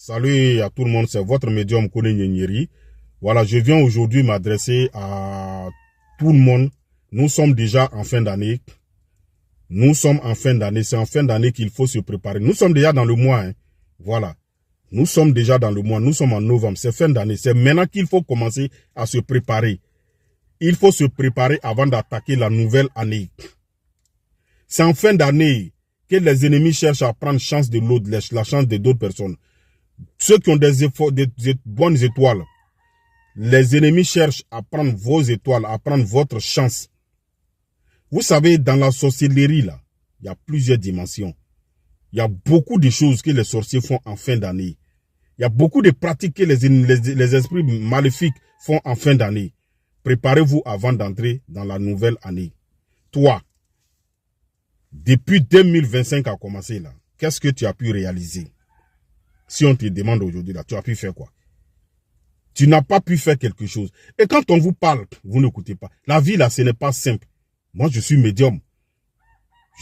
Salut à tout le monde, c'est votre médium Kone Nyeri. Voilà, je viens aujourd'hui m'adresser à tout le monde. Nous sommes déjà en fin d'année. C'est en fin d'année qu'il faut se préparer. Nous sommes déjà dans le mois. Voilà. Nous sommes déjà dans le mois. Nous sommes en novembre. C'est fin d'année. C'est maintenant qu'il faut commencer à se préparer. Il faut se préparer avant d'attaquer la nouvelle année. C'est en fin d'année que les ennemis cherchent à prendre chance de l'autre, la chance de d'autres personnes. Ceux qui ont des bonnes étoiles, les ennemis cherchent à prendre vos étoiles, à prendre votre chance. Vous savez, dans la sorcellerie, là, il y a plusieurs dimensions. Il y a beaucoup de choses que les sorciers font en fin d'année. Il y a beaucoup de pratiques que les esprits maléfiques font en fin d'année. Préparez-vous avant d'entrer dans la nouvelle année. Toi, depuis 2025 a commencé là, qu'est-ce que tu as pu réaliser? Si on te demande aujourd'hui là, tu as pu faire quoi? Tu n'as pas pu faire quelque chose. Et quand on vous parle, vous n'écoutez pas. La vie là, ce n'est pas simple. Moi, je suis médium.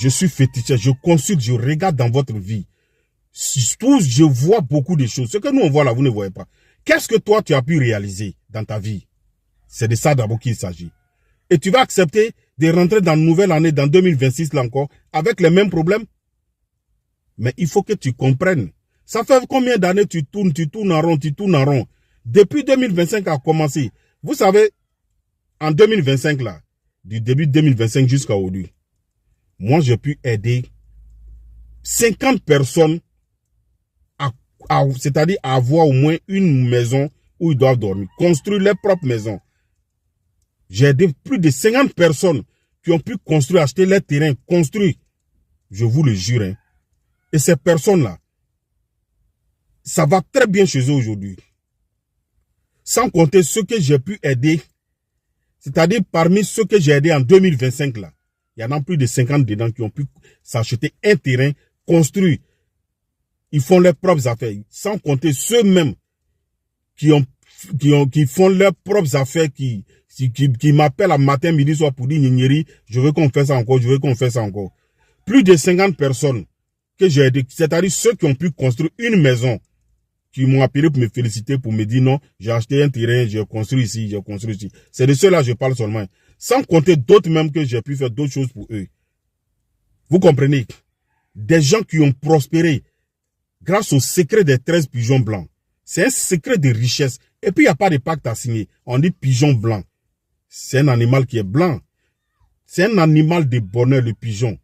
Je suis féticheur. Je consulte, je regarde dans votre vie. Je vois beaucoup de choses. Ce que nous on voit là, vous ne voyez pas. Qu'est-ce que toi, tu as pu réaliser dans ta vie? C'est de ça d'abord qu'il s'agit. Et tu vas accepter de rentrer dans une nouvelle année, dans 2026 là encore, avec les mêmes problèmes? Mais il faut que tu comprennes. Ça fait combien d'années tu tournes en rond. Depuis 2025 a commencé. Vous savez, en 2025 là, du début 2025 jusqu'à aujourd'hui, moi j'ai pu aider 50 personnes c'est-à-dire à avoir au moins une maison où ils doivent dormir, construire leur propre maison. J'ai aidé plus de 50 personnes qui ont pu construire, acheter leur terrain, construire. Je vous le jure. Hein. Et ces personnes-là, ça va très bien chez eux aujourd'hui. Sans compter ceux que j'ai pu aider, c'est-à-dire parmi ceux que j'ai aidés en 2025 là, il y en a plus de 50 dedans qui ont pu s'acheter un terrain, construire. Ils font leurs propres affaires. Sans compter ceux-mêmes qui font leurs propres affaires, qui m'appellent à matin, midi, soir pour dire Nyeri, je veux qu'on fasse ça encore, Plus de 50 personnes que j'ai aidées, c'est-à-dire ceux qui ont pu construire une maison, qui m'ont appelé pour me féliciter, pour me dire non, j'ai acheté un terrain, j'ai construit ici. C'est de ceux-là que je parle seulement. Sans compter d'autres même que j'ai pu faire d'autres choses pour eux. Vous comprenez? Des gens qui ont prospéré grâce au secret des 13 pigeons blancs. C'est un secret de richesse. Et puis il n'y a pas de pacte à signer. On dit pigeon blanc. C'est un animal qui est blanc. C'est un animal de bonheur, le pigeon.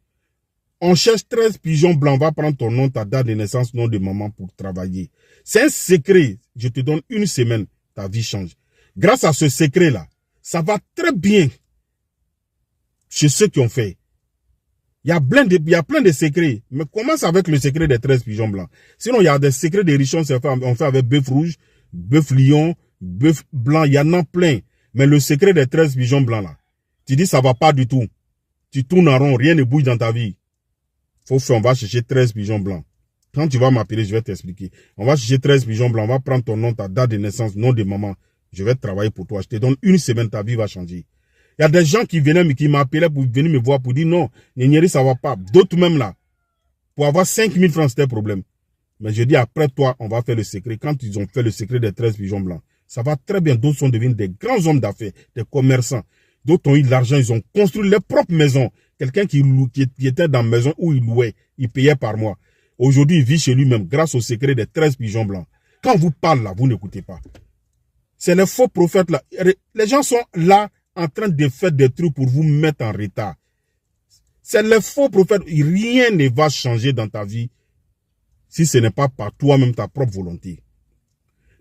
On cherche 13 pigeons blancs, on va prendre ton nom, ta date de naissance, nom de maman pour travailler. C'est un secret. Je te donne une semaine, ta vie change. Grâce à ce secret-là, ça va très bien chez ceux qui ont fait. Il y a plein de secrets. Mais commence avec le secret des 13 pigeons blancs. Sinon, il y a des secrets de richesse, on fait avec bœuf rouge, bœuf lion, bœuf blanc, il y en a plein. Mais le secret des 13 pigeons blancs là, tu dis ça va pas du tout. Tu tournes en rond, rien ne bouge dans ta vie. On va chercher 13 pigeons blancs. Quand tu vas m'appeler, je vais t'expliquer. On va chercher 13 pigeons blancs, on va prendre ton nom, ta date de naissance, nom de maman. Je vais travailler pour toi. Je te donne une semaine, ta vie va changer. Il y a des gens qui venaient, qui m'appelaient pour venir me voir, pour dire non, Nyeri, ça va pas. D'autres même là, pour avoir 5000 francs, c'était un problème. Mais je dis, après toi, on va faire le secret. Quand ils ont fait le secret des 13 pigeons blancs, ça va très bien. D'autres sont devenus des grands hommes d'affaires, des commerçants. D'autres ont eu de l'argent, ils ont construit leur propre maison. Quelqu'un qui était dans la maison où il louait, il payait par mois. Aujourd'hui, il vit chez lui-même grâce au secret des 13 pigeons blancs. Quand on vous parle là, vous n'écoutez pas. C'est les faux prophètes là. Les gens sont là en train de faire des trucs pour vous mettre en retard. C'est les faux prophètes. Rien ne va changer dans ta vie si ce n'est pas par toi-même ta propre volonté.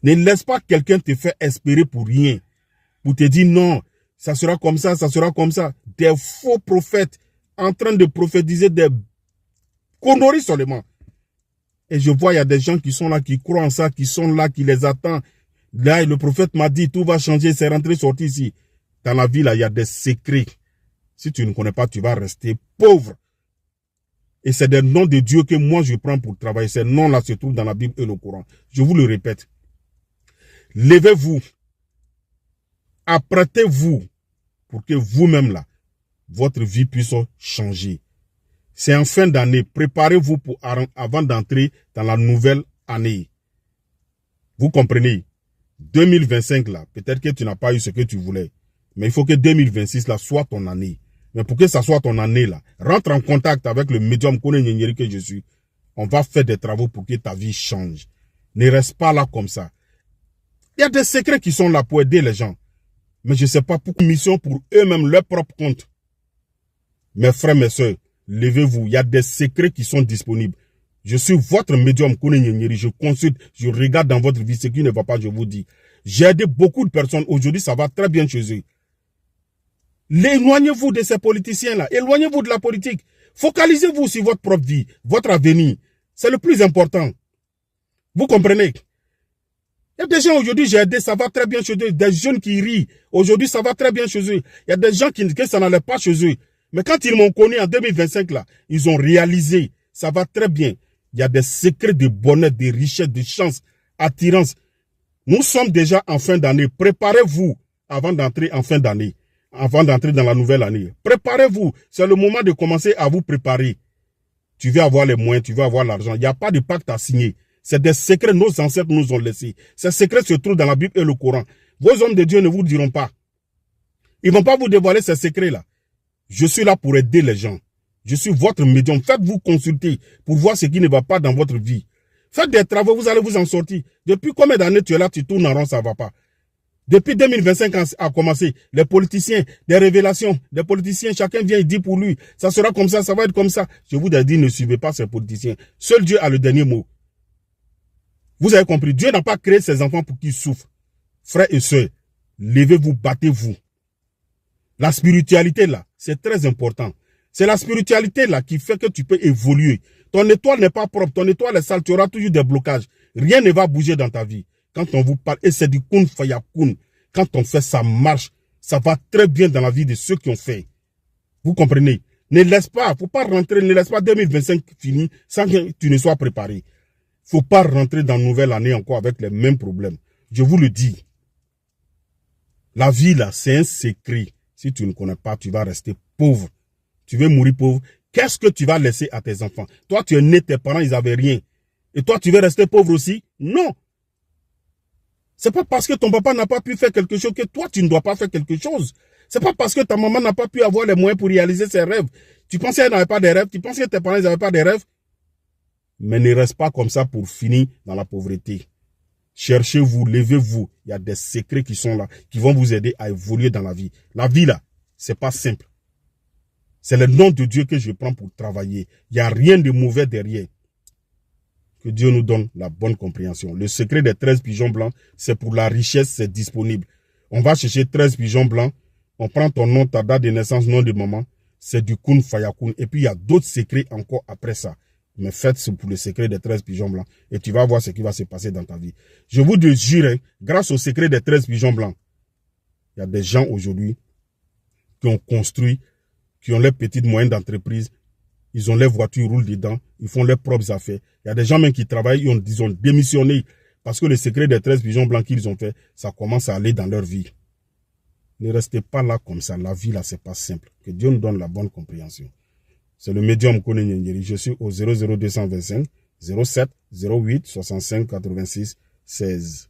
Ne laisse pas quelqu'un te faire espérer pour rien. Pour te dire non, ça sera comme ça, ça sera comme ça. Des faux prophètes en train de prophétiser des conneries seulement. Et je vois, il y a des gens qui sont là, qui croient en ça, qui sont là, qui les attendent. Là, le prophète m'a dit, tout va changer, c'est rentré, sorti ici. Dans la vie, là, il y a des secrets. Si tu ne connais pas, tu vas rester pauvre. Et c'est des noms de Dieu que moi, je prends pour travailler. Ces noms-là se trouvent dans la Bible et le Coran. Je vous le répète. Levez-vous. Apprêtez-vous pour que vous-même, là, votre vie puisse changer. C'est en fin d'année. Préparez-vous pour avant d'entrer dans la nouvelle année. Vous comprenez? 2025 là, peut-être que tu n'as pas eu ce que tu voulais. Mais il faut que 2026 là soit ton année. Mais pour que ça soit ton année là, rentre en contact avec le médium Kone Nyenyeri que je suis. On va faire des travaux pour que ta vie change. Ne reste pas là comme ça. Il y a des secrets qui sont là pour aider les gens. Mais je ne sais pas pourquoi mission pour eux-mêmes, leur propre compte. Mes frères, mes soeurs, levez-vous. Il y a des secrets qui sont disponibles. Je suis votre médium Kone Nyenyeri. Je consulte, je regarde dans votre vie ce qui ne va pas, je vous dis. J'ai aidé beaucoup de personnes. Aujourd'hui, ça va très bien chez eux. Éloignez-vous de ces politiciens-là. Éloignez-vous de la politique. Focalisez-vous sur votre propre vie, votre avenir. C'est le plus important. Vous comprenez? Il y a des gens aujourd'hui, j'ai aidé, ça va très bien chez eux. Des jeunes qui rient. Aujourd'hui, ça va très bien chez eux. Il y a des gens qui que ça n'allait pas chez eux. Mais quand ils m'ont connu en 2025, là, ils ont réalisé. Ça va très bien. Il y a des secrets de bonheur, de richesse, de chance, attirance. Nous sommes déjà en fin d'année. Préparez-vous avant d'entrer en fin d'année. Avant d'entrer dans la nouvelle année. Préparez-vous. C'est le moment de commencer à vous préparer. Tu veux avoir les moyens, tu veux avoir l'argent. Il n'y a pas de pacte à signer. C'est des secrets que nos ancêtres nous ont laissés. Ces secrets se trouvent dans la Bible et le Coran. Vos hommes de Dieu ne vous diront pas. Ils ne vont pas vous dévoiler ces secrets-là. Je suis là pour aider les gens. Je suis votre médium. Faites-vous consulter pour voir ce qui ne va pas dans votre vie. Faites des travaux, vous allez vous en sortir. Depuis combien d'années tu es là, tu tournes en rond, ça ne va pas. Depuis 2025 a commencé, les politiciens, des révélations, des politiciens, chacun vient et dit pour lui, ça sera comme ça va être comme ça. Je vous ai dit, ne suivez pas ces politiciens. Seul Dieu a le dernier mot. Vous avez compris, Dieu n'a pas créé ses enfants pour qu'ils souffrent. Frères et sœurs, levez-vous, battez-vous. La spiritualité là, c'est très important. C'est la spiritualité là qui fait que tu peux évoluer. Ton étoile n'est pas propre, ton étoile est sale, tu auras toujours des blocages. Rien ne va bouger dans ta vie. Quand on vous parle, et c'est du kun fayakun, quand on fait ça marche, ça va très bien dans la vie de ceux qui ont fait. Vous comprenez? Ne laisse pas, faut pas rentrer, ne laisse pas 2025 fini sans que tu ne sois préparé. Faut pas rentrer dans une nouvelle année encore avec les mêmes problèmes. Je vous le dis. La vie là, c'est un secret. Si tu ne connais pas, tu vas rester pauvre. Tu veux mourir pauvre. Qu'est-ce que tu vas laisser à tes enfants? Toi, tu es né, tes parents, ils n'avaient rien. Et toi, tu veux rester pauvre aussi? Non. C'est pas parce que ton papa n'a pas pu faire quelque chose que toi, tu ne dois pas faire quelque chose. C'est pas parce que ta maman n'a pas pu avoir les moyens pour réaliser ses rêves. Tu pensais qu'elle n'avait pas de rêves? Tu pensais que tes parents n'avaient pas de rêves? Mais ne reste pas comme ça pour finir dans la pauvreté. Cherchez-vous, levez-vous. Il y a des secrets qui sont là, qui vont vous aider à évoluer dans la vie. La vie là, c'est pas simple. C'est le nom de Dieu que je prends pour travailler. Il n'y a rien de mauvais derrière. Que Dieu nous donne la bonne compréhension. Le secret des 13 pigeons blancs, c'est pour la richesse, c'est disponible. On va chercher 13 pigeons blancs. On prend ton nom, ta date de naissance, nom de maman. C'est du kun fayakun. Et puis il y a d'autres secrets encore après ça. Mais faites ce pour le secret des 13 pigeons blancs. Et tu vas voir ce qui va se passer dans ta vie. Je vous le jure, grâce au secret des 13 pigeons blancs, il y a des gens aujourd'hui qui ont construit, qui ont les petites moyennes d'entreprise. Ils ont les voitures, ils roulent dedans, ils font leurs propres affaires. Il y a des gens même qui travaillent, ils ont démissionné parce que le secret des 13 pigeons blancs qu'ils ont fait, ça commence à aller dans leur vie. Ne restez pas là comme ça. La vie là, c'est pas simple. Que Dieu nous donne la bonne compréhension. C'est le médium Kone Nyenyeri. Je suis au 00225 07 08 65 86 16.